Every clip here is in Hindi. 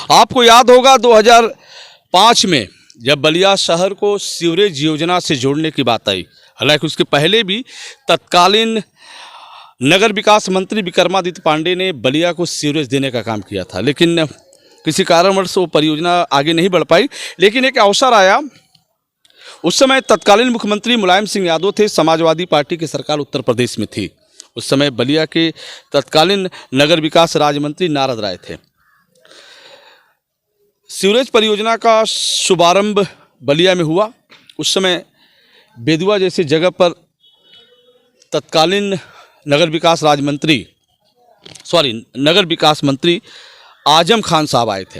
आपको याद होगा 2005 में जब बलिया शहर को सीवरेज योजना से जोड़ने की बात आई, हालांकि उसके पहले भी तत्कालीन नगर विकास मंत्री विक्रमादित्य पांडे ने बलिया को सीवरेज देने का काम किया था, लेकिन किसी कारणवश वो परियोजना आगे नहीं बढ़ पाई। लेकिन एक अवसर आया, उस समय तत्कालीन मुख्यमंत्री मुलायम सिंह यादव थे, समाजवादी पार्टी की सरकार उत्तर प्रदेश में थी। उस समय बलिया के तत्कालीन नगर विकास राज्य मंत्री नारद राय थे। सीवरेज परियोजना का शुभारंभ बलिया में हुआ। उस समय बेदुआ जैसी जगह पर तत्कालीन नगर विकास मंत्री आजम खान साहब आए थे।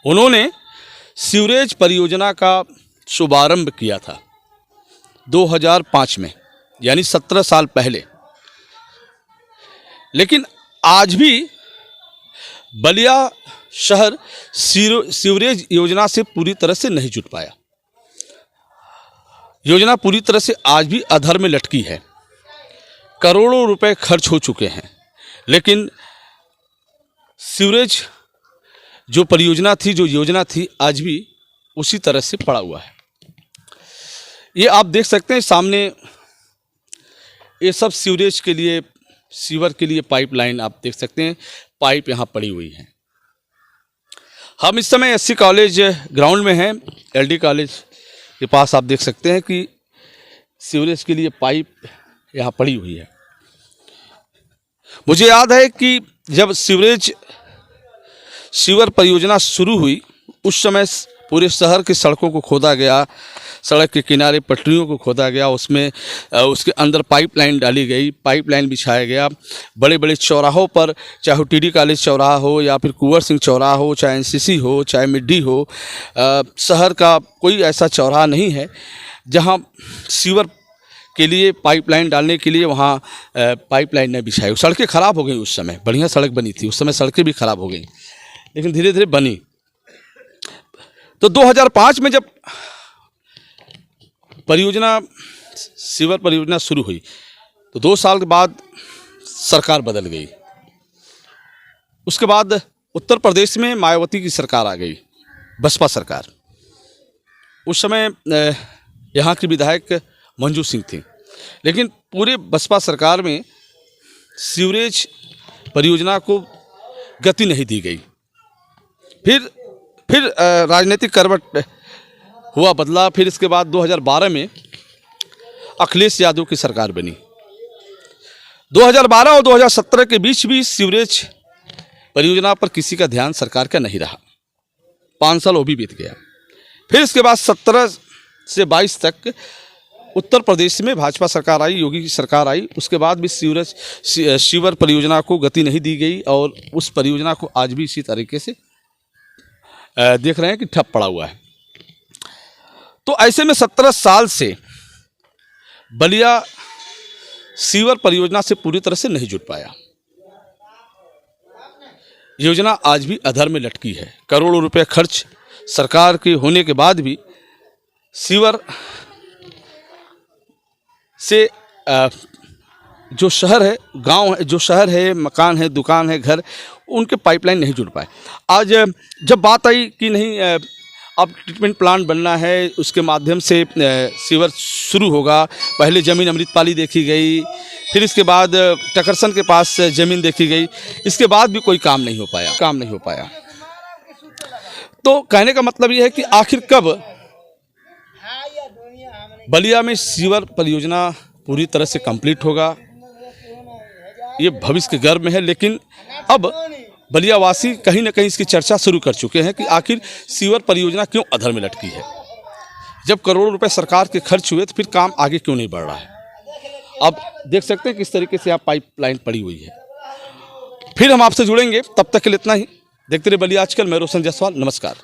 उन्होंने सीवरेज परियोजना का शुभारंभ किया था 2005 में, यानी 17 साल पहले। लेकिन आज भी बलिया शहर सीवरेज योजना से पूरी तरह से नहीं जुट पाया। योजना पूरी तरह से आज भी अधर में लटकी है। करोड़ों रुपए खर्च हो चुके हैं, लेकिन सीवरेज जो परियोजना थी, जो योजना थी, आज भी उसी तरह से पड़ा हुआ है। ये आप देख सकते हैं सामने, ये सब सीवरेज के लिए, सीवर के लिए पाइपलाइन आप देख सकते हैं, पाइप यहाँ पड़ी हुई है। हम इस समय एससी कॉलेज ग्राउंड में हैं, एलडी कॉलेज के पास आप देख सकते हैं कि सीवरेज के लिए पाइप यहाँ पड़ी हुई है। मुझे याद है कि जब सीवर परियोजना शुरू हुई, उस समय पूरे शहर की सड़कों को खोदा गया, सड़क के किनारे पटरियों को खोदा गया, उसमें उसके अंदर पाइपलाइन डाली गई, पाइपलाइन बिछाया गया। बड़े बड़े चौराहों पर, चाहे टीडी कॉलेज चौराहा हो या फिर कुंवर सिंह चौराहा हो, चाहे एनसीसी हो, चाहे मिड्डी हो, शहर का कोई ऐसा चौराहा नहीं है जहां सीवर के लिए पाइपलाइन डालने के लिए वहाँ पाइपलाइन न बिछाई। सड़कें ख़राब हो गई उस समय, बढ़िया सड़क बनी थी, उस समय सड़कें भी ख़राब हो गई, लेकिन धीरे धीरे बनी। तो 2005 में जब सीवर परियोजना शुरू हुई, तो 2 साल के बाद सरकार बदल गई। उसके बाद उत्तर प्रदेश में मायावती की सरकार आ गई, बसपा सरकार। उस समय यहाँ की विधायक मंजू सिंह थी, लेकिन पूरे बसपा सरकार में सीवरेज परियोजना को गति नहीं दी गई। फिर राजनीतिक करवट हुआ बदला। फिर इसके बाद 2012 में अखिलेश यादव की सरकार बनी। 2012 और 2017 के बीच भी सीवरेज परियोजना पर किसी का ध्यान सरकार का नहीं रहा। 5 साल वो भी बीत गया। फिर इसके बाद 17 से 22 तक उत्तर प्रदेश में भाजपा सरकार आई, योगी की सरकार आई। उसके बाद भी सीवर परियोजना को गति नहीं दी गई और उस परियोजना को आज भी इसी तरीके से देख रहे हैं कि ठप पड़ा हुआ है। तो ऐसे में 17 साल से बलिया सीवर परियोजना से पूरी तरह से नहीं जुट पाया। योजना आज भी अधर में लटकी है। करोड़ों रुपए खर्च सरकार के होने के बाद भी सीवर से जो शहर है, गांव है, जो शहर है, मकान है, दुकान है, घर, उनके पाइपलाइन नहीं जुड़ पाए। आज जब बात आई कि नहीं, अब ट्रीटमेंट प्लांट बनना है, उसके माध्यम से सीवर शुरू होगा। पहले ज़मीन अमृतपाली देखी गई, फिर इसके बाद टकरसन के पास ज़मीन देखी गई, इसके बाद भी कोई काम नहीं हो पाया। तो कहने का मतलब ये है कि आखिर कब बलिया में सीवर परियोजना पूरी तरह से कंप्लीट होगा, ये भविष्य के गर्भ में है। लेकिन अब बलियावासी कहीं ना कहीं इसकी चर्चा शुरू कर चुके हैं कि आखिर सीवर परियोजना क्यों अधर में लटकी है। जब करोड़ों रुपए सरकार के खर्च हुए तो फिर काम आगे क्यों नहीं बढ़ रहा है। अब देख सकते हैं किस तरीके से यहाँ पाइपलाइन पड़ी हुई है। फिर हम आपसे जुड़ेंगे, तब तक के लिए इतना ही। देखते रहिए बलिया आजकल। मैं रोशन जायसवाल, नमस्कार।